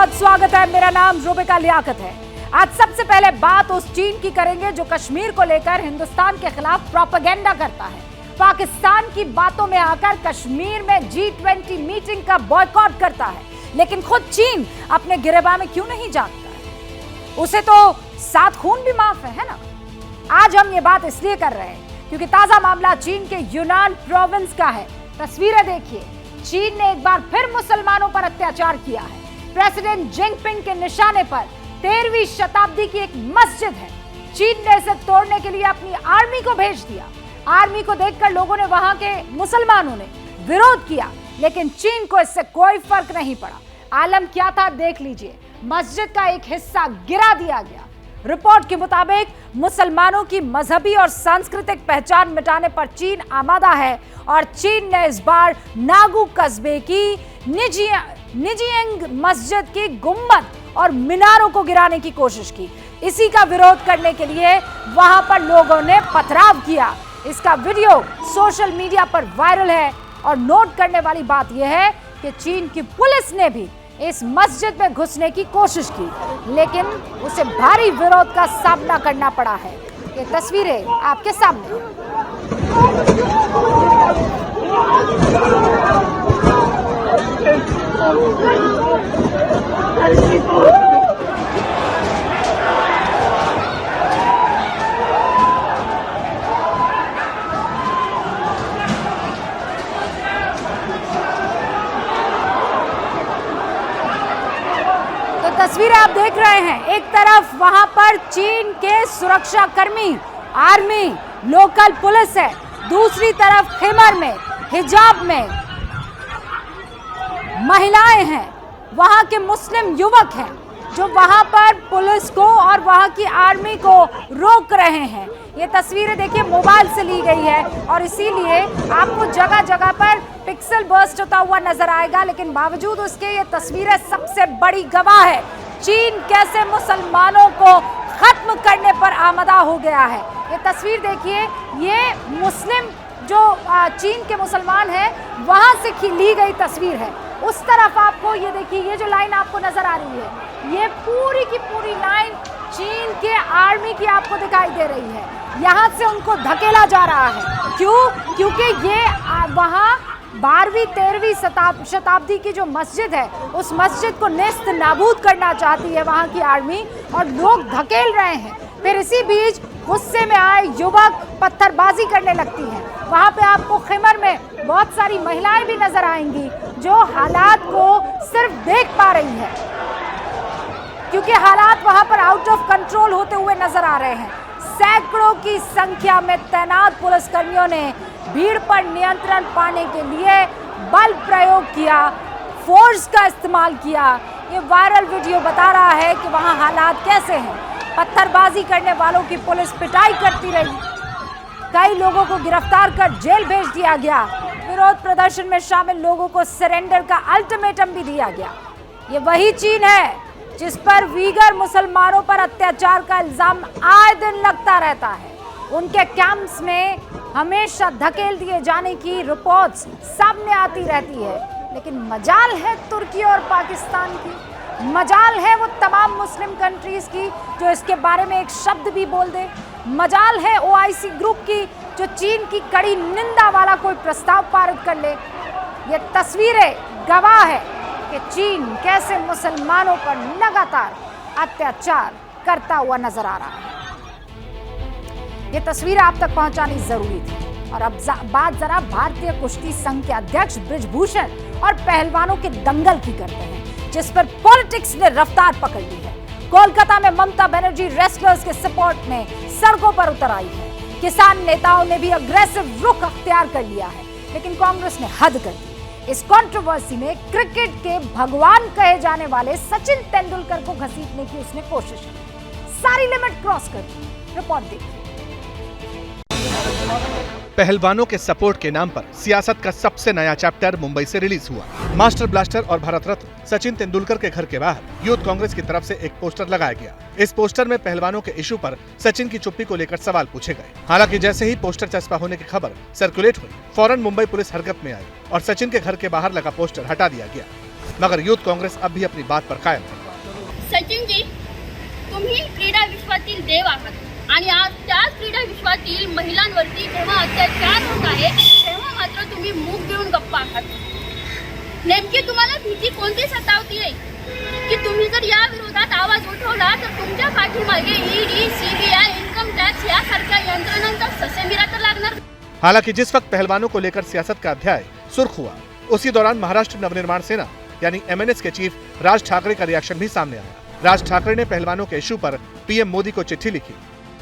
बहुत स्वागत है। मेरा नाम रूबिका लियाकत है। आज सबसे पहले बात उस चीन की करेंगे जो कश्मीर को लेकर हिंदुस्तान के खिलाफ प्रोपेगेंडा करता है, पाकिस्तान की बातों में आकर कश्मीर में G20 मीटिंग का बॉयकॉट करता है। लेकिन खुद चीन अपने गिरेबान में क्यों नहीं जागता है? उसे तो 7 खून भी माफ है ना? आज हम ये बात इसलिए कर रहे हैं क्योंकि ताजा मामला चीन के यूनान प्रोविंस का है। तस्वीरें देखिए, चीन ने एक बार फिर मुसलमानों पर अत्याचार किया है। प्रेसिडेंट जिनपिंग के निशाने पर 13वीं शताब्दी की एक मस्जिद है। चीन ने इसे तोड़ने के लिए अपनी आर्मी को भेज दिया। आर्मी को देखकर लोगों ने, वहां के मुसलमानों ने विरोध किया, लेकिन चीन को इससे कोई फर्क नहीं पड़ा। आलम क्या था देख लीजिए, मस्जिद का एक हिस्सा गिरा दिया गया। रिपोर्ट के मुताबिक मुसलमानों की मजहबी और सांस्कृतिक पहचान मिटाने पर चीन आमादा है और चीन ने इस बार नागू कस्बे की निजियंग मस्जिद की गुंबद और मीनारों को गिराने की कोशिश की। इसी का विरोध करने के लिए वहां पर लोगों ने पथराव किया। इसका वीडियो सोशल मीडिया पर वायरल है और नोट करने वाली बात यह है कि चीन की पुलिस ने भी इस मस्जिद में घुसने की कोशिश की, लेकिन उसे भारी विरोध का सामना करना पड़ा है। ये तस्वीरें आपके सामने हैं। तस्वीरें आप देख रहे हैं, एक तरफ वहां पर चीन के सुरक्षा कर्मी, आर्मी, लोकल पुलिस है, दूसरी तरफ खिमर में, हिजाब में महिलाएं हैं, वहां के मुस्लिम युवक हैं जो वहां पर पुलिस को और वहां की आर्मी को रोक रहे हैं। ये तस्वीरें देखिए मोबाइल से ली गई है और इसीलिए आपको जगह जगह पर पिक्सल बर्स्ट होता हुआ नजर आएगा, लेकिन बावजूद उसके ये तस्वीरें सबसे बड़ी गवाह है चीन कैसे मुसलमानों को खत्म करने पर आमादा हो गया है। ये तस्वीर देखिए, ये मुस्लिम जो चीन के मुसलमान हैं वहां से ली गई तस्वीर है। उस तरफ आपको ये देखिए, ये जो लाइन आपको नजर आ रही है, ये पूरी की पूरी लाइन चीन के आर्मी की आपको दिखाई दे रही है। यहाँ से उनको धकेला जा रहा है। क्यों? क्योंकि ये वहाँ 12वीं 13वीं शताब्दी की जो मस्जिद है, उस मस्जिद को नेस्त नाबूद करना चाहती है वहाँ की आर्मी और लोग धकेल रहे हैं। फिर इसी बीच गुस्से में आए युवक पत्थरबाजी करने लगती हैं। वहाँ पे आपको खिमर में बहुत सारी महिलाएं भी नजर आएंगी जो हालात को सिर्फ देख पा रही है, क्योंकि हालात वहाँ पर आउट ऑफ कंट्रोल होते हुए नजर आ रहे हैं। सैकड़ों की संख्या में तैनात पुलिसकर्मियों ने भीड़ पर नियंत्रण पाने के लिए बल प्रयोग किया, फोर्स का इस्तेमाल किया। ये वायरल वीडियो बता रहा है कि वहाँ हालात कैसे हैं। पत्थरबाजी करने वालों की पुलिस पिटाई करती रही, कई लोगों को गिरफ्तार कर जेल भेज दिया गया। विरोध प्रदर्शन में शामिल लोगों को सरेंडर का अल्टीमेटम भी दिया गया। ये वही चीन है जिस पर वीगर मुसलमानों पर अत्याचार का इल्जाम आए दिन लगता रहता है। उनके कैंप्स में हमेशा धकेल दिए जाने की रिपोर्ट्स सामने आती रहती है, लेकिन मजाल है तुर्की और पाकिस्तान की, मजाल है वो तमाम मुस्लिम कंट्रीज की जो इसके बारे में एक शब्द भी बोल दे, मजाल है OIC ग्रुप की जो चीन की कड़ी निंदा वाला कोई प्रस्ताव पारित कर ले। ये तस्वीरें गवाह है कि चीन कैसे मुसलमानों पर लगातार अत्याचार करता हुआ नजर आ रहा है। ये तस्वीर आप तक पहुंचानी जरूरी थी। और अब बात जरा भारतीय कुश्ती संघ के अध्यक्ष बृजभूषण और पहलवानों के दंगल की करते हैं, जिस पर पॉलिटिक्स ने रफ्तार पकड़ ली है। कोलकाता में ममता बनर्जी रेसलर्स के सपोर्ट में सड़कों पर उतर आई है। किसान नेताओं ने भी अग्रेसिव रुख अख्तियार कर लिया है, लेकिन कांग्रेस ने हद कर दी। इस कंट्रोवर्सी में क्रिकेट के भगवान कहे जाने वाले सचिन तेंदुलकर को घसीटने की उसने कोशिश की, सारी लिमिट क्रॉस कर दी। रिपोर्ट देखिए। पहलवानों के सपोर्ट के नाम पर सियासत का सबसे नया चैप्टर मुंबई से रिलीज हुआ। मास्टर ब्लास्टर और भारत रत्न सचिन तेंदुलकर के घर के बाहर यूथ कांग्रेस की तरफ से एक पोस्टर लगाया गया। इस पोस्टर में पहलवानों के इशू पर सचिन की चुप्पी को लेकर सवाल पूछे गए। हालांकि जैसे ही पोस्टर चस्पा होने की खबर सर्कुलेट हुई, फौरन मुंबई पुलिस हरकत में आई और सचिन के घर के बाहर लगा पोस्टर हटा दिया गया। मगर यूथ कांग्रेस अब भी अपनी बात पर कायम है। सचिनजी, तुम्ही क्रीडा विश्वातील देव आहात आणि आज त्याच क्रीडा विश्वातील महिलांवरती जेव्हा अत्याचार होत आहे तेव्हा मात्र तुम्ही मूग घेऊन गप्पा आहात. नेमकी तुम्हाला भीती कोणती सतावतीये की तुम्ही जर या विरोधात आवाज उठवला तर तुमच्या पाठीमागे ईडी, सीबीआय, इन्कम टैक्स यासारख्या यंत्रणांचा ससेमिरा तर लागणार. हालांकि जिस वक्त पहलवानों को लेकर सियासत का अध्याय सुर्ख हुआ, उसी दौरान महाराष्ट्र नवनिर्माण सेना यानी एमएनएस के चीफ राज ठाकरे का रिएक्शन भी सामने आया. राज ठाकरे ने पहलवानों के इशू पर पीएम मोदी को चिट्ठी लिखी.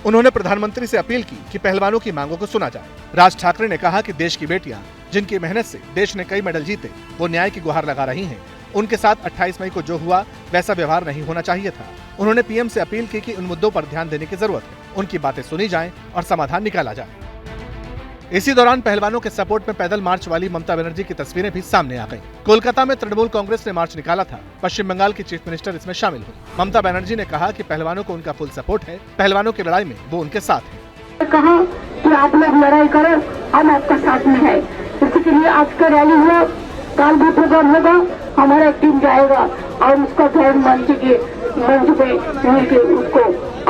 उन्होंने प्रधानमंत्री से अपील की कि पहलवानों की मांगों को सुना जाए. राज ठाकरे ने कहा कि देश की बेटियां जिनकी मेहनत से देश ने कई मेडल जीते, वो न्याय की गुहार लगा रही हैं. उनके साथ 28 मई को जो हुआ वैसा व्यवहार नहीं होना चाहिए था. उन्होंने पीएम से अपील की कि उन मुद्दों पर ध्यान देने की जरूरत है, उनकी बातें सुनी जाएं और समाधान निकाला जाए. इसी दौरान पहलवानों के सपोर्ट में पैदल मार्च वाली ममता बनर्जी की तस्वीरें भी सामने आ गईं. कोलकाता में तृणमूल कांग्रेस ने मार्च निकाला था. पश्चिम बंगाल की चीफ मिनिस्टर इसमें शामिल हुई. ममता बनर्जी ने कहा कि पहलवानों को उनका फुल सपोर्ट है, पहलवानों की लड़ाई में वो उनके साथ है. कहा कि आप लोग लड़ाई करो, हम आपका साथ में है. इसी के लिए आज का रैली हुआ, काल भी प्रोग्राम होगा, हमारा एक टीम जाएगा और उसका थर्ड मंच पे मिलकर उसको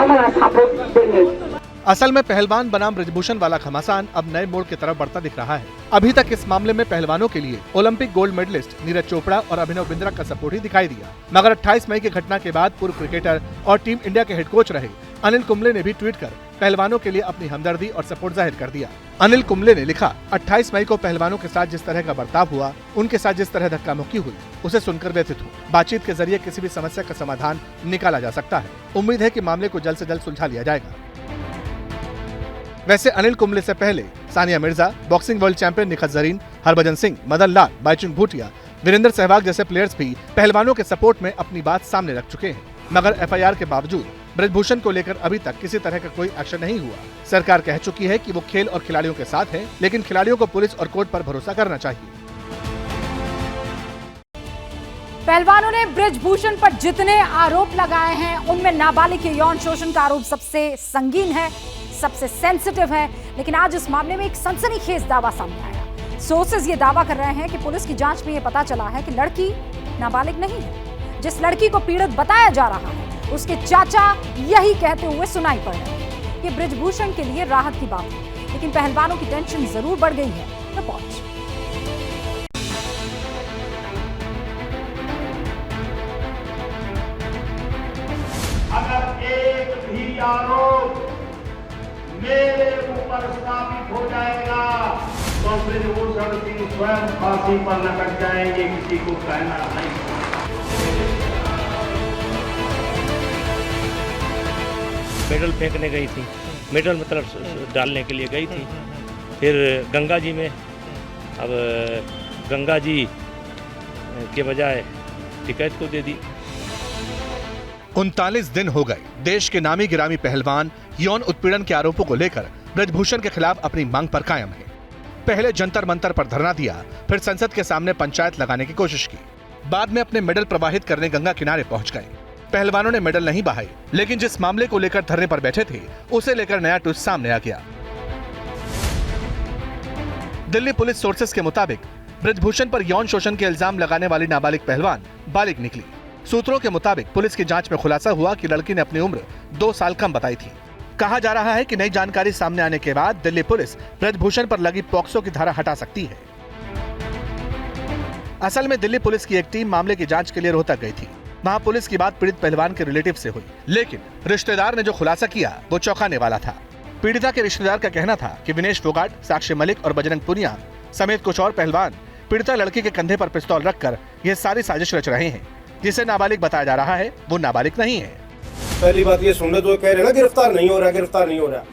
हमारा सपोर्ट देंगे. असल में पहलवान बनाम ब्रजभूषण वाला घमासान अब नए मोड़ की तरफ बढ़ता दिख रहा है. अभी तक इस मामले में पहलवानों के लिए Olympic gold medallist Neeraj Chopra और अभिनव बिंद्रा का सपोर्ट ही दिखाई दिया. मगर 28 मई की घटना के बाद पूर्व क्रिकेटर और टीम इंडिया के हेड कोच रहे अनिल कुंबले ने भी ट्वीट कर पहलवानों के लिए अपनी हमदर्दी और सपोर्ट जाहिर कर दिया. अनिल कुंबले ने लिखा, 28 मई को पहलवानों के साथ जिस तरह का बर्ताव हुआ, उनके साथ जिस तरह धक्का मुक्की हुई, उसे सुनकर व्यथित हूँ. बातचीत के जरिए किसी भी समस्या का समाधान निकाला जा सकता है. उम्मीद है कि मामले को जल्द से जल्द सुलझा लिया जाएगा. वैसे अनिल कुंबले से पहले Sania Mirza, boxing world champion Nikhat Zareen, Harbhajan Singh, Madan Lal, Bhaichung Bhutia, Virender Sehwag जैसे प्लेयर्स भी पहलवानों के सपोर्ट में अपनी बात सामने रख चुके हैं. मगर एफआईआर के बावजूद ब्रजभूषण को लेकर अभी तक किसी तरह का कोई एक्शन नहीं हुआ. सरकार कह चुकी है कि वो खेल और खिलाड़ियों के साथ है, लेकिन खिलाड़ियों को पुलिस और कोर्ट पर भरोसा करना चाहिए. पहलवानों ने ब्रजभूषण पर जितने आरोप लगाए हैं उनमें नाबालिग के यौन शोषण का आरोप सबसे संगीन है, सबसे सेंसिटिव है. लेकिन आज इस मामले में एक सनसनीखेज दावा सामने आया. सोर्सेज ये दावा कर रहे हैं कि पुलिस की जांच में ये पता चला है कि लड़की नाबालिग नहीं है. जिस लड़की को पीड़ित बताया जा रहा है उसके चाचा यही कहते हुए सुनाई पड़ रहे हैं कि ब्रजभूषण के लिए राहत की बात है. लेकिन पहलवानों की टेंशन जरूर बढ़ गई है. रिपोर्ट. अगर एक भी आरोप मेरे ऊपर स्थापित हो जाएगा तो ब्रजभूषण सिंह स्वयं फांसी पर लटक जाएंगे, किसी को कहना नहीं. मेडल फेंकने गई थी, मेडल मतलब डालने के लिए गई थी. फिर गंगा जी में, अब गंगा जी के बजाय टिकट को दे दी. 39 दिन हो गए देश के नामी गिरामी पहलवान यौन उत्पीड़न के आरोपों को लेकर ब्रजभूषण के खिलाफ अपनी मांग पर कायम है. पहले जंतर मंतर पर धरना दिया, फिर संसद के सामने पंचायत लगाने की कोशिश की. बाद में अपने मेडल प्रवाहित करने गंगा किनारे पहुंच गए. पहलवानों ने मेडल नहीं बहाए, लेकिन जिस मामले को लेकर धरने पर बैठे थे उसे लेकर नया ट्विस्ट सामने आ गया. दिल्ली पुलिस सोर्सेस के मुताबिक ब्रजभूषण पर यौन शोषण के इल्जाम लगाने वाली नाबालिग पहलवान बालिग निकली. सूत्रों के मुताबिक पुलिस की जांच में खुलासा हुआ कि लड़की ने अपनी उम्र 2 साल कम बताई थी. कहा जा रहा है कि नई जानकारी सामने आने के बाद दिल्ली पुलिस ब्रजभूषण पर लगी पॉक्सो की धारा हटा सकती है. असल में दिल्ली पुलिस की एक टीम मामले की जांच के लिए रोहतक गई थी. वहां पुलिस की बात पीड़ित पहलवान के रिलेटिव से हुई, लेकिन रिश्तेदार ने जो खुलासा किया वो चौंकाने वाला था. पीड़िता के रिश्तेदार का कहना था कि विनेश फोगाट, साक्षी मलिक और बजरंग पुनिया समेत कुछ और पहलवान पीड़िता लड़की के कंधे पर पिस्तौल रखकर यह सारी साजिश रच रहे हैं. जिसे नाबालिग बताया जा रहा है वो नाबालिग नहीं है. पहली बात ये सुन रहे जो कह रहे हैं ना गिरफ्तार नहीं हो रहा,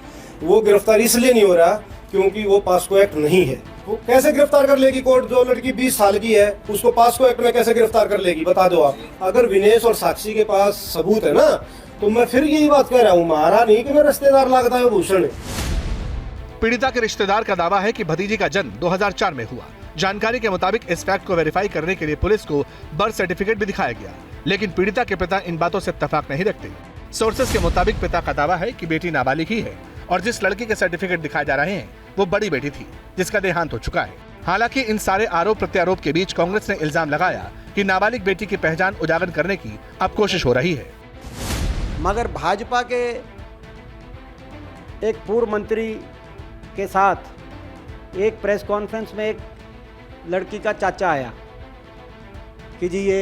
वो गिरफ्तार इसलिए नहीं हो रहा क्योंकि वो पास्को एक्ट नहीं है. वो कैसे गिरफ्तार कर लेगी कोर्ट? जो लड़की 20 साल की है उसको पास्को एक्ट में कैसे गिरफ्तार कर लेगी, बता दो आप. अगर विनेश और साक्षी के पास सबूत है ना, तो मैं फिर यही बात कह रहा हूँ, मारा नहीं कि मैं रिश्तेदार लगता है भूषण. पीड़िता के रिश्तेदार का दावा है कि भतीजी का जन्म 2004 में हुआ. जानकारी के मुताबिक इस फैक्ट को वेरीफाई करने के लिए पुलिस को बर्थ सर्टिफिकेट भी दिखाया गया, लेकिन पीड़िता के पिता इन बातों से इत्तेफाक नहीं रखते. सोर्सेस के मुताबिक पिता का दावा है कि बेटी नाबालिग ही है और जिस लड़की के सर्टिफिकेट दिखाए जा रहे हैं वो बड़ी बेटी थी जिसका देहांत हो चुका है. हालांकि इन सारे आरोप प्रत्यारोप के बीच कांग्रेस ने इल्जाम लगाया कि नाबालिग बेटी की पहचान उजागर करने की अब कोशिश हो रही है. मगर भाजपा के एक पूर्व मंत्री के साथ एक प्रेस कॉन्फ्रेंस में एक लड़की का चाचा आया कि जी ये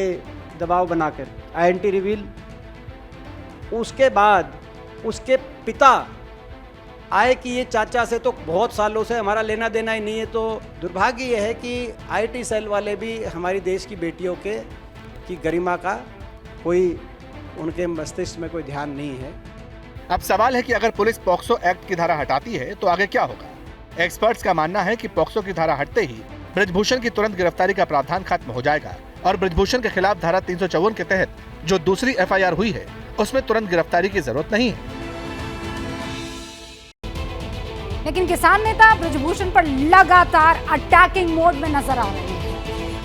दबाव बनाकर आईएनटी रिवील। उसके बाद उसके पिता आए कि ये चाचा से तो बहुत सालों से हमारा लेना देना ही नहीं है। तो दुर्भाग्य ये है कि आईटी सेल वाले भी हमारी देश की बेटियों की गरिमा का कोई उनके मस्तिष्क में कोई ध्यान नहीं है। अब सवाल है कि अगर पुलिस पॉक्सो एक्ट की धारा हटाती है तो आगे क्या होगा। एक्सपर्ट्स का मानना है कि पॉक्सो की धारा हटते ही बृजभूषण की तुरंत गिरफ्तारी का प्रावधान खत्म हो जाएगा और बृजभूषण के खिलाफ धारा 354 के तहत जो दूसरी एफआईआर हुई है उसमें तुरंत गिरफ्तारी की जरूरत नहीं है। लेकिन किसान नेता बृजभूषण पर लगातार अटैकिंग मोड में नजर आ रहे हैं।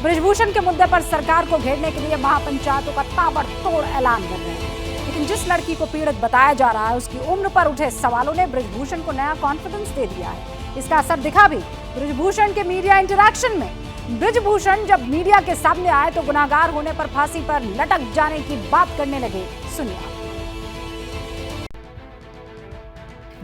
बृजभूषण के मुद्दे पर सरकार को घेरने के लिए महापंचायतों का ताबड़तोड़ ऐलान कर रहे हैं। लेकिन जिस लड़की को पीड़ित बताया जा रहा है उसकी उम्र पर उठे सवालों ने बृजभूषण को नया कॉन्फिडेंस दे दिया है। इसका असर दिखा भी बृजभूषण के मीडिया इंटरैक्शन में। बृजभूषण जब मीडिया के सामने आए तो गुनाहगार होने पर फांसी पर लटक जाने की बात करने लगे। सुनिए।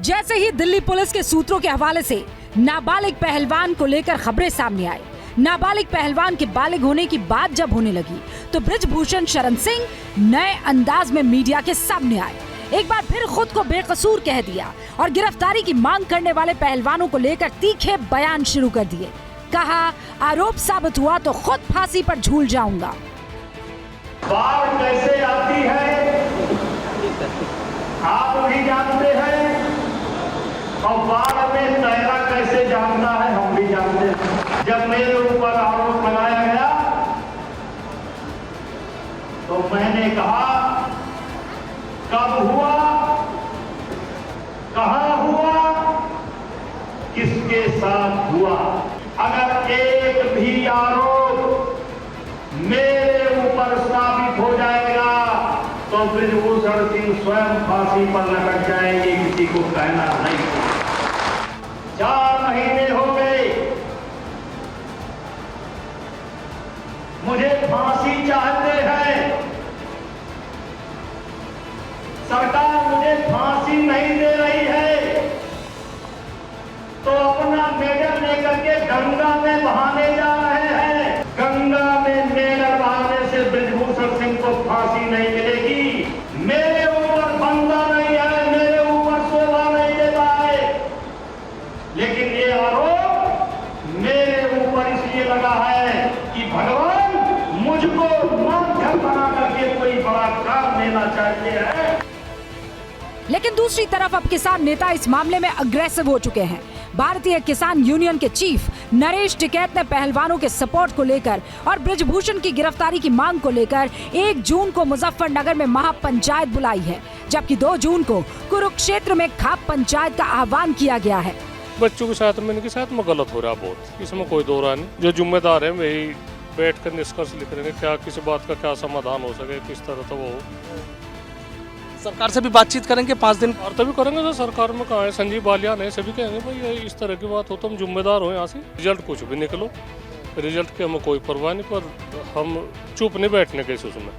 जैसे ही दिल्ली पुलिस के सूत्रों के हवाले से नाबालिग पहलवान को लेकर खबरें सामने आई, नाबालिग पहलवान के बालिग होने की बात जब होने लगी तो बृजभूषण शरण सिंह नए अंदाज में मीडिया के सामने आए। एक बार फिर खुद को बेकसूर कह दिया और गिरफ्तारी की मांग करने वाले पहलवानों को लेकर तीखे बयान शुरू कर दिए। कहा, आरोप साबित हुआ तो खुद फांसी पर झूल जाऊंगा। बाढ़ कैसे आती है आप भी जानते हैं और बाढ़ में तैरा कैसे जानता है हम भी जानते हैं। जब मेरे ऊपर आरोप लगाया गया तो मैंने कहा कब हुआ, कहां हुआ, किसके साथ हुआ। अगर एक भी आरोप मेरे ऊपर साबित हो जाएगा तो बृजभूषण सिंह स्वयं फांसी पर लटक जाएंगे, किसी को कहना नहीं। 4 महीने हो गए मुझे फांसी चाहते हैं, सरकार मुझे फांसी नहीं दे रही है तो अपना मेडल लेकर के गंगा में बहाने जा रहे हैं। गंगा में मेडल बहाने से बृजभूषण सिंह को फांसी नहीं मिलेगी। मेरे ऊपर बंदा नहीं है, मेरे ऊपर शोभा नहीं देता है, लेकिन ये आरोप मेरे ऊपर इसलिए लगा है कि भगवान मुझको माध्यम बना करके कोई बड़ा काम लेना चाहते हैं। लेकिन दूसरी तरफ अब किसान नेता इस मामले में अग्रेसिव हो चुके हैं। भारतीय किसान यूनियन के चीफ नरेश टिकैत ने पहलवानों के सपोर्ट को लेकर और बृजभूषण की गिरफ्तारी की मांग को लेकर 1 जून को मुजफ्फरनगर में महापंचायत बुलाई है, जबकि 2 जून को कुरुक्षेत्र में खाप पंचायत का आह्वान किया गया है। बच्चों के साथ में इनके साथ में गलत हो रहा बहुत, इसमें कोई दो राय नहीं। जो जिम्मेदार है वही बैठ कर निष्कर्ष लिख रहे हैं, क्या किसी बात का क्या समाधान हो सके, किस तरह तो वो सरकार से भी बातचीत करेंगे 5 दिन और तभी करेंगे। तो सरकार में कहा है संजीव बालियान है, सभी कहेंगे भाई इस तरह की बात हो तो हम जिम्मेदार हो, यहाँ से रिजल्ट कुछ भी निकलो, रिजल्ट की हमें कोई परवाह नहीं, पर हम चुप नहीं बैठने के उसमें।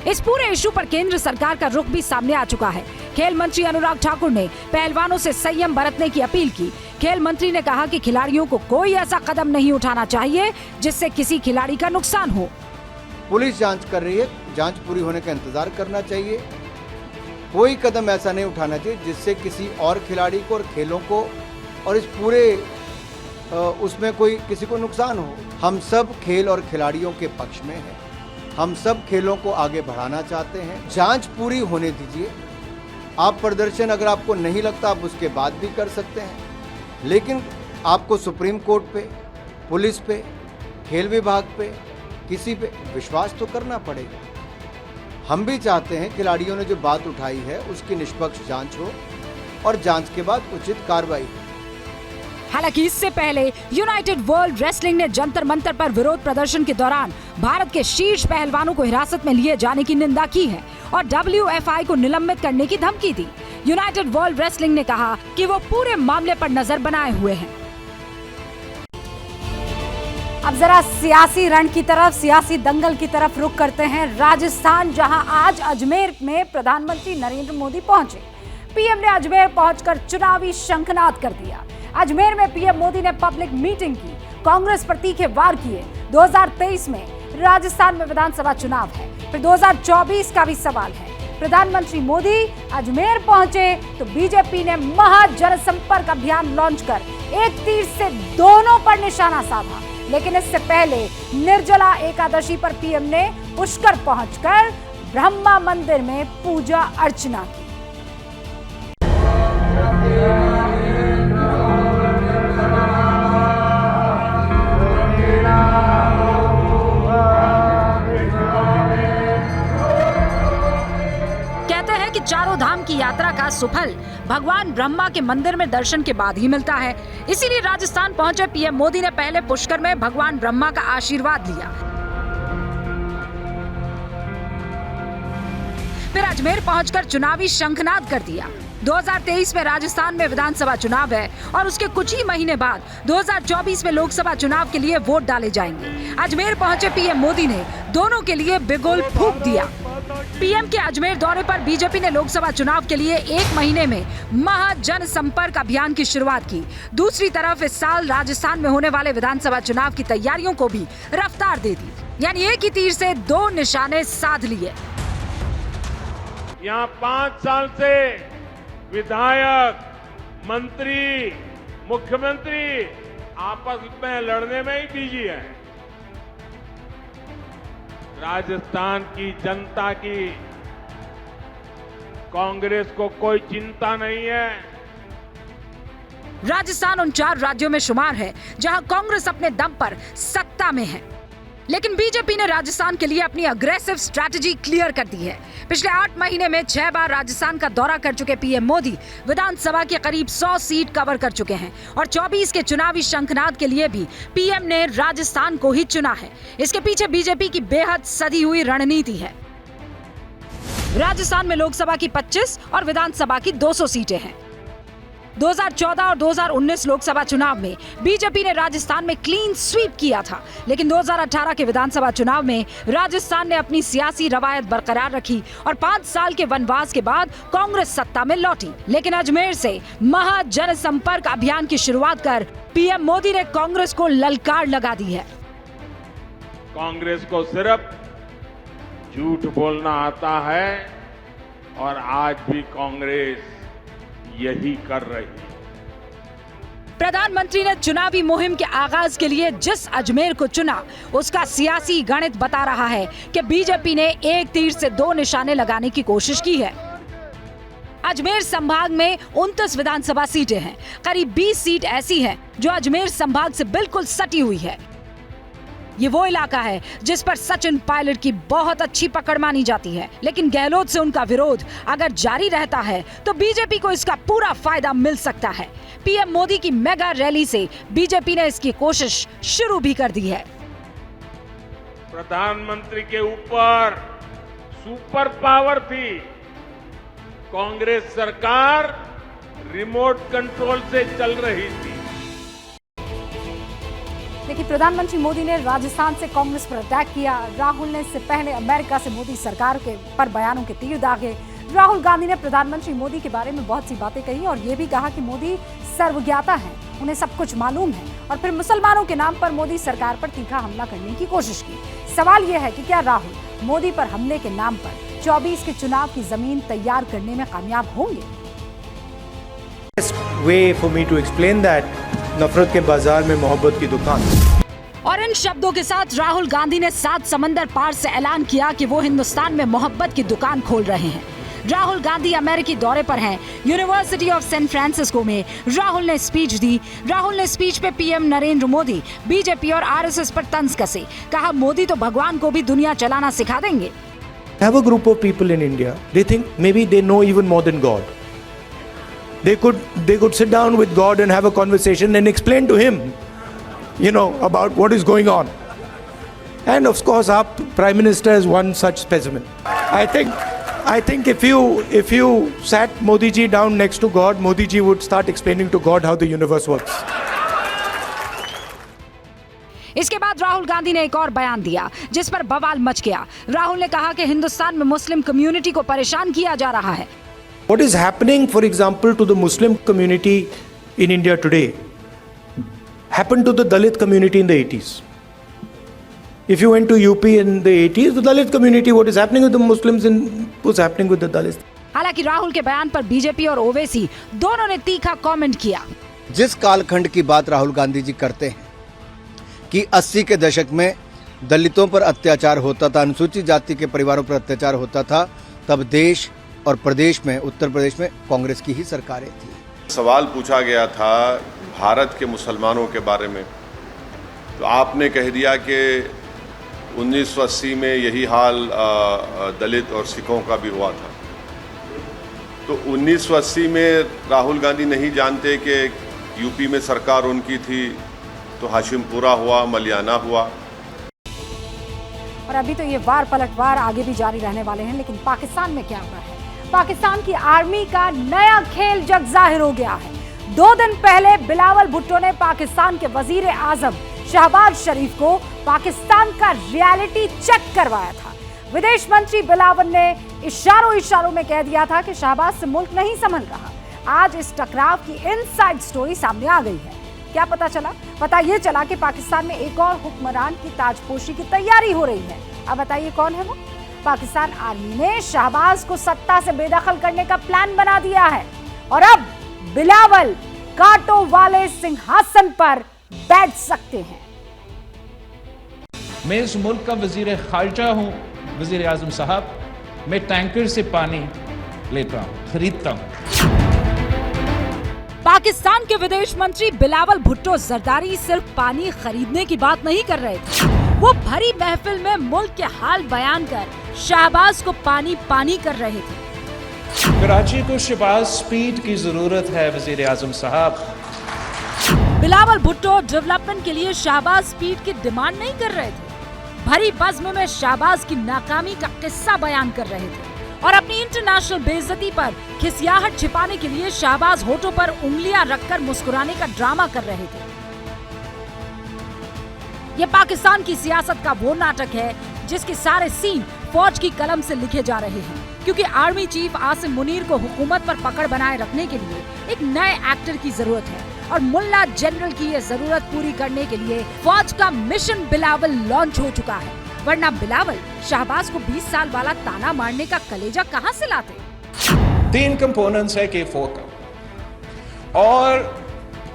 इस पूरे इशू पर केंद्र सरकार का रुख भी सामने आ चुका है। खेल मंत्री अनुराग ठाकुर ने पहलवानों से संयम बरतने की अपील की। खेल मंत्री ने कहा कि खिलाड़ियों को कोई ऐसा कदम नहीं उठाना चाहिए जिससे किसी खिलाड़ी का नुकसान हो। पुलिस जांच कर रही है, जांच पूरी होने का इंतजार करना चाहिए। कोई कदम ऐसा नहीं उठाना चाहिए जिससे किसी और खिलाड़ी को और खेलों को और इस पूरे उसमें कोई किसी को नुकसान हो। हम सब खेल और खिलाड़ियों के पक्ष में हैं। हम सब खेलों को आगे बढ़ाना चाहते हैं। जांच पूरी होने दीजिए। आप प्रदर्शन अगर आपको नहीं लगता आप उसके बाद भी कर सकते हैं, लेकिन आपको सुप्रीम कोर्ट पे, पुलिस पे, खेल विभाग पे, किसी पे विश्वास तो करना पड़ेगा। हम भी चाहते हैं खिलाड़ियों ने जो बात उठाई है उसकी निष्पक्ष जांच हो और जांच के बाद उचित कार्रवाई हो। हालांकि इससे पहले यूनाइटेड वर्ल्ड रेसलिंग ने जंतर मंतर पर विरोध प्रदर्शन के दौरान भारत के शीर्ष पहलवानों को हिरासत में लिए जाने की निंदा की है और WFI को निलंबित करने की धमकी दी। यूनाइटेड वर्ल्ड रेसलिंग ने कहा कि वो पूरे मामले पर नजर बनाए हुए हैं। अब जरा सियासी रण की तरफ, सियासी दंगल की तरफ रुख करते हैं। राजस्थान, जहां आज अजमेर में प्रधानमंत्री नरेंद्र मोदी पहुंचे। पीएम ने अजमेर पहुंचकर चुनावी शंखनाद कर दिया। अजमेर में पीएम मोदी ने पब्लिक मीटिंग की, कांग्रेस पर तीखे वार किए। 2023 में राजस्थान में विधानसभा चुनाव है, फिर 2024 का भी सवाल है। प्रधानमंत्री मोदी अजमेर पहुंचे तो बीजेपी ने महाजनसंपर्क अभियान लॉन्च कर एक तीर से दोनों पर निशाना साधा। लेकिन इससे पहले निर्जला एकादशी पर पीएम ने पुष्कर पहुंचकर ब्रह्मा मंदिर में पूजा अर्चना की। चारों धाम की यात्रा का सुफल भगवान ब्रह्मा के मंदिर में दर्शन के बाद ही मिलता है। इसीलिए राजस्थान पहुंचे पीएम मोदी ने पहले पुष्कर में भगवान ब्रह्मा का आशीर्वाद लिया, फिर अजमेर पहुंचकर चुनावी शंखनाद कर दिया। 2023 में राजस्थान में विधानसभा चुनाव है और उसके कुछ ही महीने बाद 2024 में लोकसभा चुनाव के लिए वोट डाले जाएंगे। अजमेर पहुंचे पीएम मोदी ने दोनों के लिए बिगुल फूंक दिया। पीएम के अजमेर दौरे पर बीजेपी ने लोकसभा चुनाव के लिए एक महीने में महाजनसंपर्क अभियान की शुरुआत की। दूसरी तरफ इस साल राजस्थान में होने वाले विधानसभा चुनाव की तैयारियों को भी रफ्तार दे दी, यानी एक ही तीर से दो निशाने साध लिए। यहाँ 5 साल से विधायक, मंत्री, मुख्यमंत्री आपस में लड़ने में ही बिजी है। राजस्थान की जनता की कांग्रेस को कोई चिंता नहीं है। राजस्थान उन 4 राज्यों में शुमार है जहां कांग्रेस अपने दम पर सत्ता में है, लेकिन बीजेपी ने राजस्थान के लिए अपनी अग्रेसिव स्ट्रैटेजी क्लियर कर दी है। पिछले 8 महीने में 6 बार राजस्थान का दौरा कर चुके पीएम मोदी विधानसभा के करीब 100 सीट कवर कर चुके हैं और 24 के चुनावी शंखनाद के लिए भी पीएम ने राजस्थान को ही चुना है। इसके पीछे बीजेपी की बेहद सधी हुई रणनीति है। राजस्थान में लोकसभा की 25 और विधानसभा की 200 सीटें हैं। 2014 और 2019 लोकसभा चुनाव में बीजेपी ने राजस्थान में क्लीन स्वीप किया था, लेकिन 2018 के विधानसभा चुनाव में राजस्थान ने अपनी सियासी रवायत बरकरार रखी और 5 साल के वनवास के बाद कांग्रेस सत्ता में लौटी। लेकिन अजमेर से महाजनसंपर्क अभियान की शुरुआत कर पीएम मोदी ने कांग्रेस को ललकार लगा दी है। कांग्रेस को सिर्फ झूठ बोलना आता है और आज भी कांग्रेस यही कर रही है। प्रधानमंत्री ने चुनावी मुहिम के आगाज के लिए जिस अजमेर को चुना, उसका सियासी गणित बता रहा है कि बीजेपी ने एक तीर से दो निशाने लगाने की कोशिश की है। अजमेर संभाग में 29 विधानसभा सीटें हैं। करीब 20 सीट ऐसी हैं जो अजमेर संभाग से बिल्कुल सटी हुई है। ये वो इलाका है जिस पर सचिन पायलट की बहुत अच्छी पकड़ मानी जाती है, लेकिन गहलोत से उनका विरोध अगर जारी रहता है तो बीजेपी को इसका पूरा फायदा मिल सकता है। पीएम मोदी की मेगा रैली से बीजेपी ने इसकी कोशिश शुरू भी कर दी है। प्रधानमंत्री के ऊपर सुपर पावर थी। कांग्रेस सरकार रिमोट कंट्रोल से चल रही थी। देखिए, प्रधानमंत्री मोदी ने राजस्थान से कांग्रेस पर अटैक किया। राहुल ने इससे पहले अमेरिका से मोदी सरकार के पर बयानों के तीर दागे। राहुल गांधी ने प्रधानमंत्री मोदी के बारे में बहुत सी बातें कही और ये भी कहा कि मोदी सर्वज्ञाता हैं, उन्हें सब कुछ मालूम है। और फिर मुसलमानों के नाम पर मोदी सरकार पर तीखा हमला करने की कोशिश की। सवाल यह है कि क्या राहुल मोदी पर हमले के नाम पर 24 के चुनाव की जमीन तैयार करने में कामयाब होंगे? Way for me to explain that, नफरत के बाजार में मोहब्बत की दुकान। और इन शब्दों के साथ राहुल गांधी ने 7 समंदर पार से ऐलान किया कि वो हिंदुस्तान में मोहब्बत की दुकान खोल रहे हैं। राहुल गांधी अमेरिकी दौरे पर हैं। यूनिवर्सिटी ऑफ सैन फ्रांसिस्को में राहुल ने स्पीच दी। राहुल ने स्पीच पे पीएम नरेंद्र मोदी, बीजेपी और आरएसएस पर तंज कसे। कहा, मोदी तो भगवान को भी दुनिया चलाना सिखा देंगे। Have a group of people in India. They think maybe they know even more than God. They could sit down with God and have a conversation and explain to him, about what is going on. And of course, our Prime Minister is one such specimen. I think if you sat Modi ji down next to God, Modi ji would start explaining to God how the universe works. इसके बाद राहुल गांधी ने एक और बयान दिया जिस पर बवाल मच गया। राहुल ने कहा कि हिंदुस्तान में मुस्लिम कम्युनिटी को परेशान किया जा रहा है। What is happening, for example, to the Muslim community in India today happened to the Dalit community in the 80s. If you went to UP in the 80s, the Dalit community, what is happening with the Muslims was happening with the Dalits. हालांकि राहुल के बयान पर BJP और ओवैसी दोनों ने तीखा comment किया। जिस कालखंड की बात राहुल गांधी जी करते हैं कि 80 के दशक में दलितों पर अत्याचार होता था, अनुसूचित जाति के परिवारों पर अत्याचार होता था, तब देश और प्रदेश में, उत्तर प्रदेश में कांग्रेस की ही सरकारें थी। सवाल पूछा गया था भारत के मुसलमानों के बारे में, तो आपने कह दिया कि 1980 में यही हाल दलित और सिखों का भी हुआ था। तो 1980 में राहुल गांधी नहीं जानते कि यूपी में सरकार उनकी थी, तो हाशिमपुरा हुआ, मलियाना हुआ। और अभी तो ये वार पलटवार आगे भी जारी रहने वाले हैं, लेकिन पाकिस्तान में क्या हुआ है? पाकिस्तान की आर्मी का नया खेल जग जाहिर हो गया है। 2 दिन पहले बिलावल भुट्टो ने पाकिस्तान के वजीर आजम शहबाज शरीफ को पाकिस्तान का रियलिटी चेक करवाया था। विदेश मंत्री बिलावल ने इशारों में कह दिया था कि शहबाज से मुल्क नहीं संभल रहा। आज इस टकराव की इनसाइड स्टोरी सामने आ गई है। क्या पता चला? पता ये चला कि पाकिस्तान में एक और हुक्मरान की ताजपोशी की तैयारी हो रही है। अब बताइए कौन है वो? पाकिस्तान आर्मी ने शहबाज को सत्ता से बेदखल करने का प्लान बना दिया है और अब बिलावल कांटों वाले सिंहासन पर बैठ सकते हैं। मैं इस मुल्क का वजीर खारजा हूं, वजीर आजम साहब। मैं टैंकर से पानी लेता हूं, खरीदता हूं। पाकिस्तान के विदेश मंत्री बिलावल भुट्टो जरदारी सिर्फ पानी खरीदने की बात नहीं कर रहे थे, वो भरी महफिल में मुल्क के हाल बयान कर शहबाज को पानी कर रहे थे। कराची को शहबाज स्पीड की जरूरत है वजीर आजम साहब। बिलावल भुट्टो डेवलपमेंट के लिए शहबाज स्पीड की डिमांड नहीं कर रहे थे, भरी बज़्म में शहबाज की नाकामी का किस्सा बयान कर रहे थे और अपनी इंटरनेशनल बेइज्जती पर खिसियाहट छिपाने के लिए शहबाज होठों पर उंगलियां रखकर मुस्कुराने का ड्रामा कर रहे थे। ये पाकिस्तान की सियासत का वो नाटक है जिसके सारे सीन फौज की कलम से लिखे जा रहे हैं, क्योंकि आर्मी चीफ आसिम मुनीर को हुकूमत पर पकड़ बनाए रखने के लिए एक नए एक्टर की जरूरत है और मुल्ला जनरल की ये जरूरत पूरी करने के लिए फौज का मिशन बिलावल लॉन्च हो चुका है। वरना बिलावल शहबाज को 20 साल वाला ताना मारने का कलेजा कहां से लाते? 3 कंपोनेंट्स है K4 का और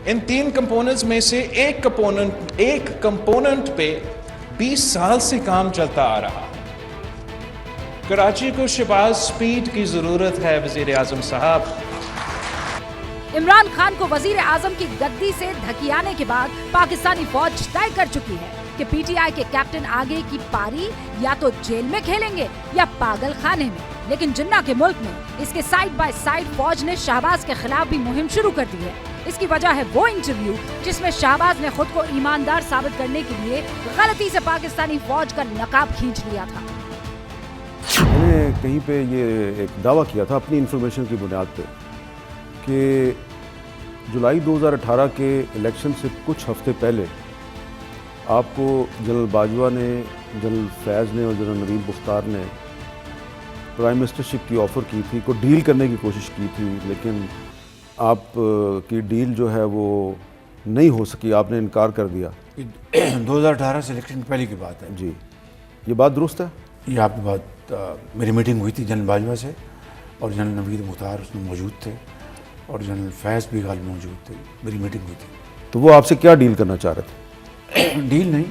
इन 3 कंपोनेंट्स में से एक कंपोनेंट पे 20 साल से काम चलता आ रहा है। कराची को शहबाज स्पीड की जरूरत है वजीर आजम साहब। इमरान खान को वजीर आजम की गद्दी से धकियाने के बाद पाकिस्तानी फौज तय कर चुकी है कि पीटीआई के कैप्टन आगे की पारी या तो जेल में खेलेंगे या पागल खाने में। लेकिन जिन्ना के मुल्क में इसके साइड बाय साइड फौज ने शहबाज के खिलाफ भी मुहिम शुरू कर दी है। इसकी वजह है वो इंटरव्यू जिसमें शहबाज ने खुद को ईमानदार साबित करने के लिए गलती से पाकिस्तानी फौज का नकाब खींच लिया था। मैंने कहीं पे ये एक दावा किया था अपनी इंफॉर्मेशन की बुनियाद पे कि जुलाई 2018 के इलेक्शन से कुछ हफ्ते पहले आपको जनरल बाजवा ने, जनरल फैज़ ने और जनरल नवीद मुख्तार ने प्राइम मिनिस्टरशिप की ऑफ़र की थी, को डील करने की कोशिश की थी, लेकिन आप की डील जो है वो नहीं हो सकी, आपने इनकार कर दिया। 2018 से इलेक्शन पहले की बात है जी, ये बात दुरुस्त है? ये आपकी बात, मेरी मीटिंग हुई थी जनरल बाजवा से और जनरल नवीद मुख्तार उसमें मौजूद थे और जनरल फैज़ भी गालिब मौजूद थे, मेरी मीटिंग हुई थी। तो वो आपसे क्या डील करना चाह रहे थे? डील नहीं,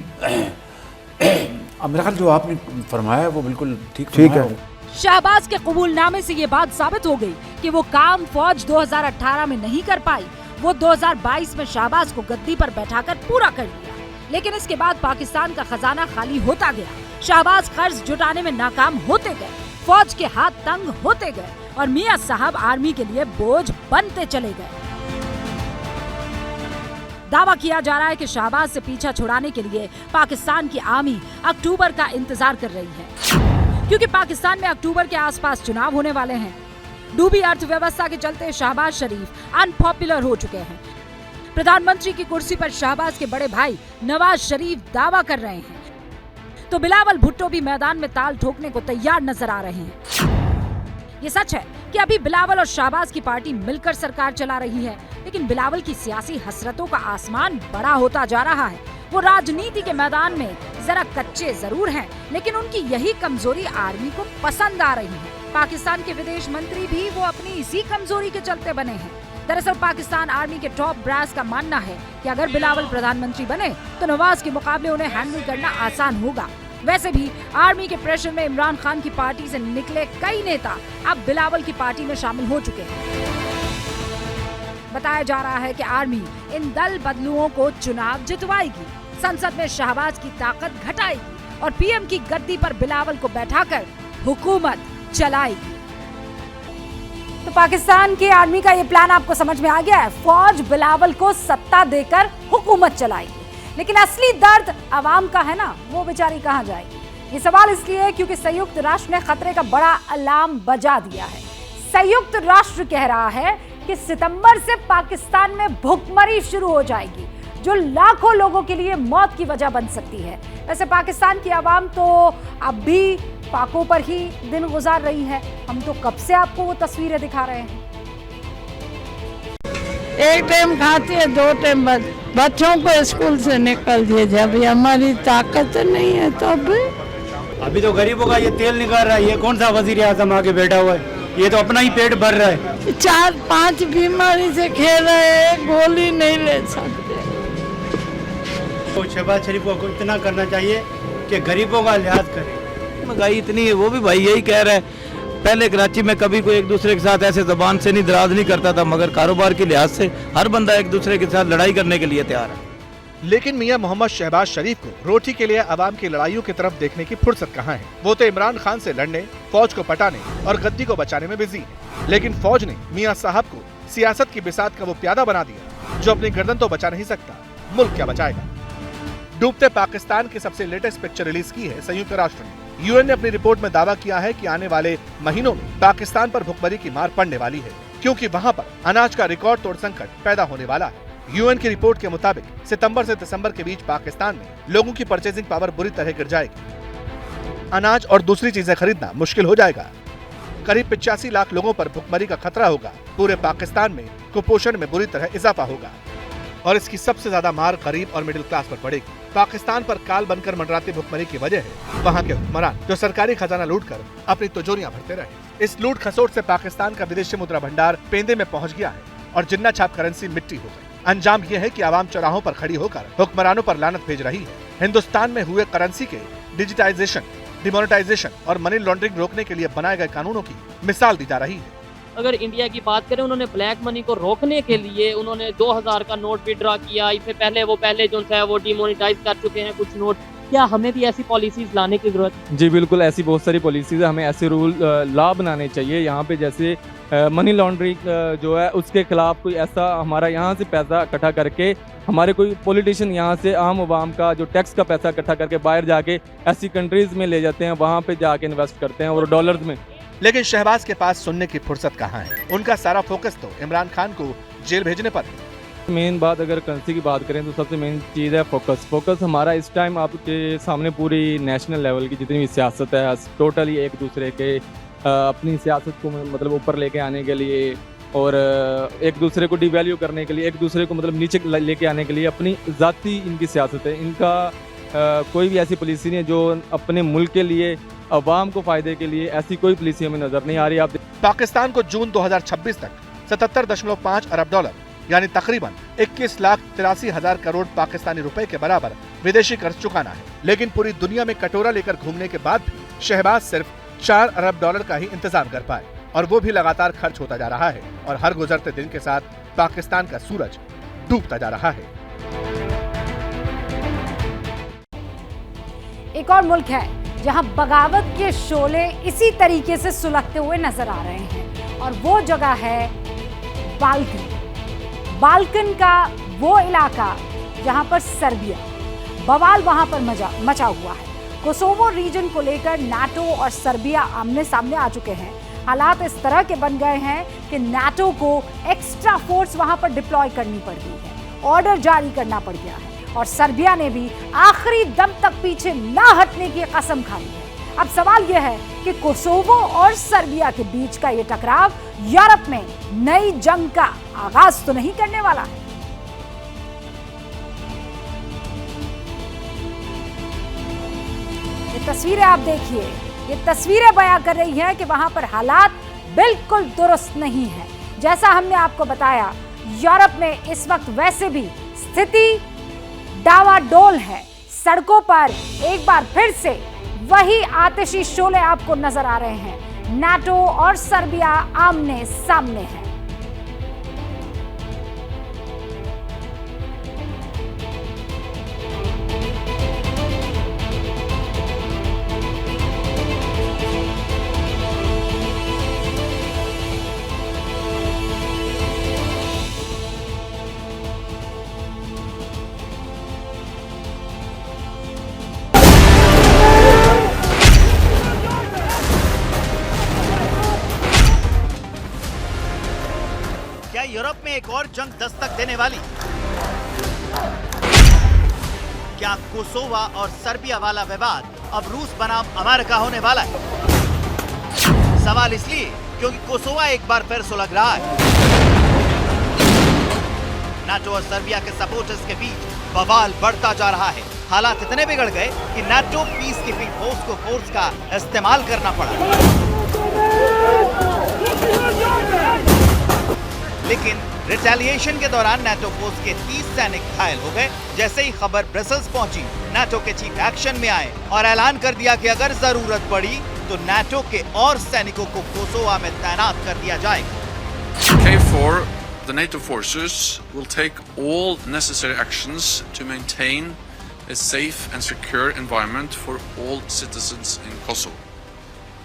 अब मेरा ख्याल जो आपने फरमाया वो बिल्कुल ठीक है। शहबाज के कबूलनामे से ये बात साबित हो गई कि वो काम फौज 2018 में नहीं कर पाई, वो 2022 में शहबाज को गद्दी पर बैठाकर पूरा कर लिया। लेकिन इसके बाद पाकिस्तान का खजाना खाली होता गया, शहबाज कर्ज जुटाने में नाकाम होते गए, फौज के हाथ तंग होते गए और मियां साहब आर्मी के लिए बोझ बनते चले गए। दावा किया जा रहा है कि शहबाज से पीछा छुड़ाने के लिए पाकिस्तान की आर्मी अक्टूबर का इंतजार कर रही है, क्योंकि पाकिस्तान में अक्टूबर के आसपास चुनाव होने वाले हैं। डूबी अर्थव्यवस्था के चलते शहबाज शरीफ अनपॉपुलर हो चुके हैं। प्रधानमंत्री की कुर्सी पर शहबाज के बड़े भाई नवाज शरीफ दावा कर रहे हैं, तो बिलावल भुट्टो भी मैदान में ताल ठोकने को तैयार नजर आ रहे हैं। ये सच है कि अभी बिलावल और शहबाज की पार्टी मिलकर सरकार चला रही है, लेकिन बिलावल की सियासी हसरतों का आसमान बड़ा होता जा रहा है। वो राजनीति के मैदान में जरा कच्चे जरूर हैं, लेकिन उनकी यही कमजोरी आर्मी को पसंद आ रही है। पाकिस्तान के विदेश मंत्री भी वो अपनी इसी कमजोरी के चलते बने हैं। दरअसल पाकिस्तान आर्मी के टॉप ब्रास का मानना है कि अगर बिलावल प्रधानमंत्री बने तो नवाज के मुकाबले उन्हें हैंडल करना आसान होगा। वैसे भी आर्मी के प्रेशर में इमरान खान की पार्टी से निकले कई नेता अब बिलावल की पार्टी में शामिल हो चुके हैं। बताया जा रहा है कि आर्मी इन दल बदलुओं को चुनाव जितवाएगी, संसद में शहबाज की ताकत घटाएगी और पीएम की गद्दी पर बिलावल को बैठाकर हुकूमत चलाएगी। तो पाकिस्तान की आर्मी का ये प्लान आपको समझ में आ गया है। फौज बिलावल को सत्ता देकर हुकूमत चलाएगी, लेकिन असली दर्द आवाम का है ना, वो बेचारी कहां जाएगी? ये सवाल इसलिए है क्योंकि संयुक्त राष्ट्र ने खतरे का बड़ा अलार्म बजा दिया है। संयुक्त राष्ट्र कह रहा है कि सितंबर से पाकिस्तान में भुखमरी शुरू हो जाएगी, जो लाखों लोगों के लिए मौत की वजह बन सकती है। वैसे पाकिस्तान की आवाम तो अब भी पाकों पर ही दिन गुजार रही है। हम तो कब से आपको वो तस्वीरें दिखा रहे हैं। एक टाइम खाती है, 2 टाइम बच्चों को स्कूल से निकल दिए। जब हमारी ताकत नहीं है तो अभी तो गरीबों का ये तेल निकाल रहा है। ये कौन सा वजीर आजम आके बैठा हुआ है? ये तो अपना ही पेट भर रहा है। 4-5 बीमारी से खेल रहे हैं, गोली नहीं ले सकते। तो शहबाज शरीफ को इतना करना चाहिए कि गरीबों का लिहाज करे। महंगाई इतनी है, वो भी भाई यही कह रहा है। पहले कराची में कभी कोई एक दूसरे के साथ ऐसे जबान से नहीं दराज नहीं करता था, मगर कारोबार के लिहाज से हर बंदा एक दूसरे के साथ लड़ाई करने के लिए तैयार है। लेकिन मियां मोहम्मद शहबाज शरीफ को रोटी के लिए आवाम की लड़ाइयों की तरफ देखने की फुर्सत कहाँ है? वो तो इमरान खान से लड़ने, फौज को पटाने और गद्दी को बचाने में बिजी है। लेकिन फौज ने मियां साहब को सियासत की बिसात का वो प्यादा बना दिया जो अपनी गर्दन तो बचा नहीं सकता, मुल्क क्या बचाएगा? डूबते पाकिस्तान की सबसे लेटेस्ट पिक्चर रिलीज की है संयुक्त राष्ट्र ने। यूएन ने अपनी रिपोर्ट में दावा किया है कि आने वाले महीनों में पाकिस्तान पर भुखमरी की मार पड़ने वाली है, क्योंकि वहां पर अनाज का रिकॉर्ड तोड़ संकट पैदा होने वाला है। यूएन की रिपोर्ट के मुताबिक सितंबर से दिसंबर के बीच पाकिस्तान में लोगों की परचेजिंग पावर बुरी तरह गिर जाएगी। अनाज और दूसरी चीजें खरीदना मुश्किल हो जाएगा। करीब 85 लाख लोगों पर भुखमरी का खतरा होगा। पूरे पाकिस्तान में कुपोषण में बुरी तरह इजाफा होगा और इसकी सबसे ज्यादा मार गरीब और मिडिल क्लास पर पड़ेगी। पाकिस्तान पर काल बनकर मंडराती भुखमरी की वजह है वहाँ के हुक्मरान जो सरकारी खजाना लूटकर अपनी तिजोरियां भरते रहे। इस लूट खसोट से पाकिस्तान का विदेशी मुद्रा भंडार पेंदे में पहुँच गया है और जिन्ना छाप करेंसी मिट्टी हो गई। अंजाम यह है कि आवाम चौराहों पर खड़ी होकर हुक्मरानों पर लानत भेज रही है। हिंदुस्तान में हुए करेंसी के डिजिटाइजेशन, डिमोनेटाइजेशन और मनी लॉन्ड्रिंग रोकने के लिए बनाए गए कानूनों की मिसाल दी जा रही है। अगर इंडिया की बात करें, उन्होंने ब्लैक मनी को रोकने के लिए उन्होंने 2000 का नोट विड्रॉ किया। इससे पहले जो है वो डिमोनेटाइज कर चुके हैं कुछ नोट। क्या हमें भी ऐसी पॉलिसीज लाने की जरूरत है? जी बिल्कुल, ऐसी बहुत सारी पॉलिसीज है। हमें ऐसे रूल लॉ बनाने चाहिए यहाँ पे, जैसे मनी लॉन्ड्रिंग जो है उसके खिलाफ कोई ऐसा हमारा यहाँ से पैसा इकट्ठा करके, हमारे कोई पॉलिटिशियन यहाँ से आम आवाम का जो टैक्स का पैसा इकट्ठा करके बाहर जाके ऐसी कंट्रीज में ले जाते हैं, वहाँ पे जाके इन्वेस्ट करते हैं और डॉलर्स में। लेकिन शहबाज के पास सुनने की फुर्सत कहाँ है? उनका सारा फोकस तो इमरान खान को जेल भेजने पर है। मेन बात अगर करेंसी की बात करें तो सबसे मेन चीज़ है फोकस हमारा इस टाइम आपके सामने पूरी नेशनल लेवल की जितनी भी सियासत है, टोटली एक दूसरे के अपनी सियासत को मतलब ऊपर लेके आने के लिए और एक दूसरे को डिवैल्यू करने के लिए, एक दूसरे को मतलब नीचे लेके आने के लिए अपनी ज़ाती इनकी सियासत है। इनका कोई भी ऐसी पॉलिसी नहीं है जो अपने मुल्क के लिए, अवाम को फ़ायदे के लिए, ऐसी कोई पॉलिसी हमें नज़र नहीं आ रही। आप पाकिस्तान को जून 2026 तक 77.5 अरब डॉलर यानी तकरीबन 21,83,000 करोड़ पाकिस्तानी रुपए के बराबर विदेशी कर्ज चुकाना है। लेकिन पूरी दुनिया में कटोरा लेकर घूमने के बाद भी शहबाज सिर्फ 4 अरब डॉलर का ही इंतजाम कर पाए और वो भी लगातार खर्च होता जा रहा है और हर गुजरते दिन के साथ पाकिस्तान का सूरज डूबता जा रहा है। एक और मुल्क है जहां बगावत के शोले इसी तरीके से सुलगते हुए नजर आ रहे हैं और वो जगह है बाल्कन का वो इलाका जहां पर सर्बिया बवाल वहां पर मचा हुआ है। कोसोवो रीजन को लेकर नाटो और सर्बिया आमने सामने आ चुके हैं। हालात इस तरह के बन गए हैं कि नाटो को एक्स्ट्रा फोर्स वहां पर डिप्लॉय करनी पड़ रही है ऑर्डर जारी करना पड़ गया है और सर्बिया ने भी आखिरी दम तक पीछे ना हटने की कसम खाई है। अब सवाल यह है कि कोसोवो और सर्बिया के बीच का यह टकराव यूरोप में नई जंग का आगाज तो नहीं करने वाला है। ये तस्वीरें आप देखिए, ये तस्वीरें बयां कर रही हैं कि वहां पर हालात बिल्कुल दुरुस्त नहीं है। जैसा हमने आपको बताया, यूरोप में इस वक्त वैसे भी स्थिति डावाडोल है। सड़कों पर एक बार फिर से वही आतिशी शोले आपको नजर आ रहे हैं। नाटो और सर्बिया आमने सामने हैं। यूरोप में एक और जंग दस्तक देने वाली? क्या कोसोवा और सर्बिया वाला विवाद अब रूस बनाम अमेरिका होने वाला है? सवाल इसलिए क्योंकि कोसोवा एक बार फिर सुलग रहा है। नाटो और सर्बिया के सपोर्टर्स के बीच बवाल बढ़ता जा रहा है। हालात इतने बिगड़ गए कि नाटो पीस कीपिंग फोर्स को फोर्स का इस्तेमाल करना पड़ा। लेकिन रिटेलिएशन के दौरान नाटो फोर्स के 30 सैनिक घायल हो गए। जैसे ही खबर ब्रसेल्स पहुंची, नाटो के चीफ एक्शन में आए और ऐलान कर दिया कि अगर जरूरत पड़ी तो नाटो के और सैनिकों को कोसोवा में तैनात कर दिया जाएगा। KFOR, the NATO forces will take all necessary actions to maintain a safe and secure environment for all citizens in Kosovo.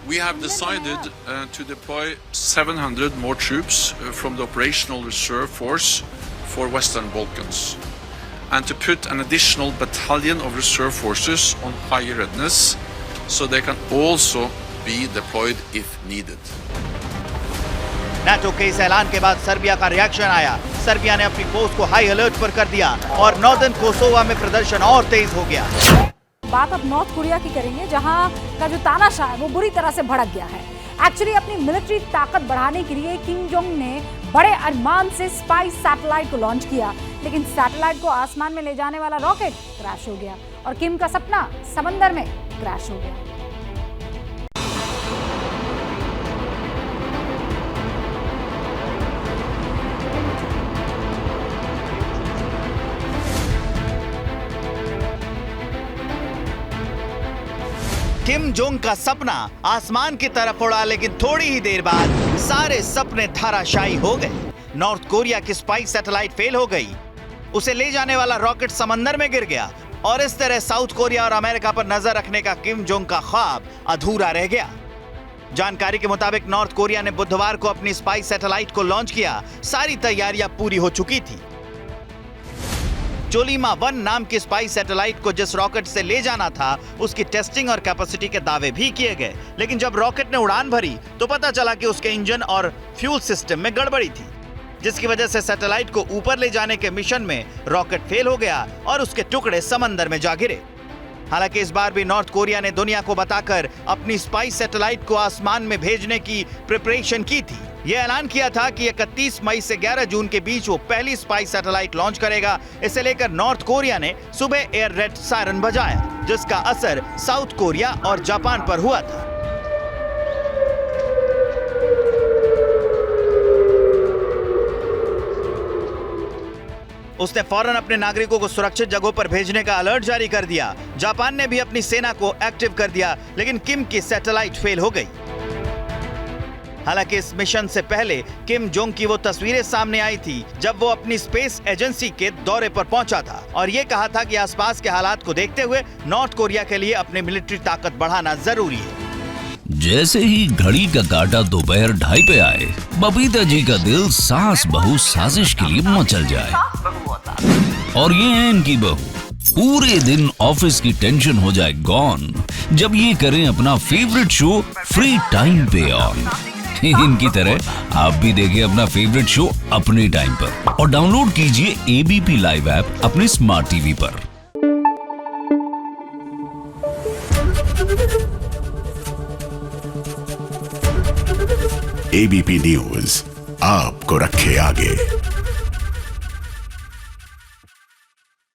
We have decided to deploy 700 more troops from the Operational Reserve Force for Western Balkans and to put an additional battalion of reserve forces on high readiness so they can also be deployed if needed. NATO के इस ऐलान के बाद Serbia का reaction आया। Serbia ने अपनी force को हाई अलर्ट पर कर दिया और नॉर्दर्न कोसोवा में प्रदर्शन और तेज हो गया। बात अब नॉर्थ कोरिया की करेंगे, जहां का जो तानाशाह है वो बुरी तरह से भड़क गया है। एक्चुअली अपनी मिलिट्री ताकत बढ़ाने के लिए किम जोंग ने बड़े अरमान से स्पाई सैटेलाइट को लॉन्च किया, लेकिन सैटेलाइट को आसमान में ले जाने वाला रॉकेट क्रैश हो गया और किम का सपना समंदर में क्रैश हो गया। किम जोंग का सपना आसमान की तरफ उड़ा, लेकिन थोड़ी ही देर बाद सारे सपने धराशायी हो गए। नॉर्थ कोरिया की स्पाई सैटेलाइट फेल हो गई, उसे ले जाने वाला रॉकेट समंदर में गिर गया और इस तरह साउथ कोरिया और अमेरिका पर नजर रखने का किम जोंग का ख्वाब अधूरा रह गया। जानकारी के मुताबिक नॉर्थ कोरिया ने बुधवार को अपनी स्पाई सैटेलाइट को लॉन्च किया। सारी तैयारियां पूरी हो चुकी थी। चोलीमा 1 नाम की स्पाई सैटेलाइट को जिस रॉकेट से ले जाना था, उसकी टेस्टिंग और कैपेसिटी के दावे भी किए गए, लेकिन जब रॉकेट ने उड़ान भरी तो पता चला कि उसके इंजन और फ्यूल सिस्टम में गड़बड़ी थी, जिसकी वजह से सैटेलाइट को ऊपर ले जाने के मिशन में रॉकेट फेल हो गया और उसके टुकड़े समंदर में जा गिरे। हालांकि इस बार भी नॉर्थ कोरिया ने दुनिया को बताकर अपनी स्पाई सैटेलाइट को आसमान में भेजने की प्रिपरेशन की थी। यह ऐलान किया था कि 31 मई से 11 जून के बीच वो पहली स्पाई सैटेलाइट लॉन्च करेगा। इसे लेकर नॉर्थ कोरिया ने सुबह एयर रेड सायरन बजाया, जिसका असर साउथ कोरिया और जापान पर हुआ था। उसने फौरन अपने नागरिकों को सुरक्षित जगहों पर भेजने का अलर्ट जारी कर दिया। जापान ने भी अपनी सेना को एक्टिव कर दिया, लेकिन किम की सैटेलाइट फेल हो गई। हालांकि इस मिशन से पहले किम जोंग की वो तस्वीरें सामने आई थी जब वो अपनी स्पेस एजेंसी के दौरे पर पहुंचा था और ये कहा था कि आसपास के हालात को देखते हुए नॉर्थ कोरिया के लिए अपनी मिलिट्री ताकत बढ़ाना जरूरी है। जैसे ही घड़ी का काटा दोपहर 2:30 पे आए, बबीता जी का दिल सास बहू साजिश के लिए मचल जाए। और ये है इनकी बहू, पूरे दिन ऑफिस की टेंशन हो जाए गॉन जब ये करें अपना फेवरेट शो फ्री टाइम पे ऑन। इनकी तरह आप भी देखिए अपना फेवरेट शो अपने टाइम पर और डाउनलोड कीजिए एबीपी लाइव ऐप अपने स्मार्ट टीवी पर। एबीपी न्यूज आपको रखे आगे।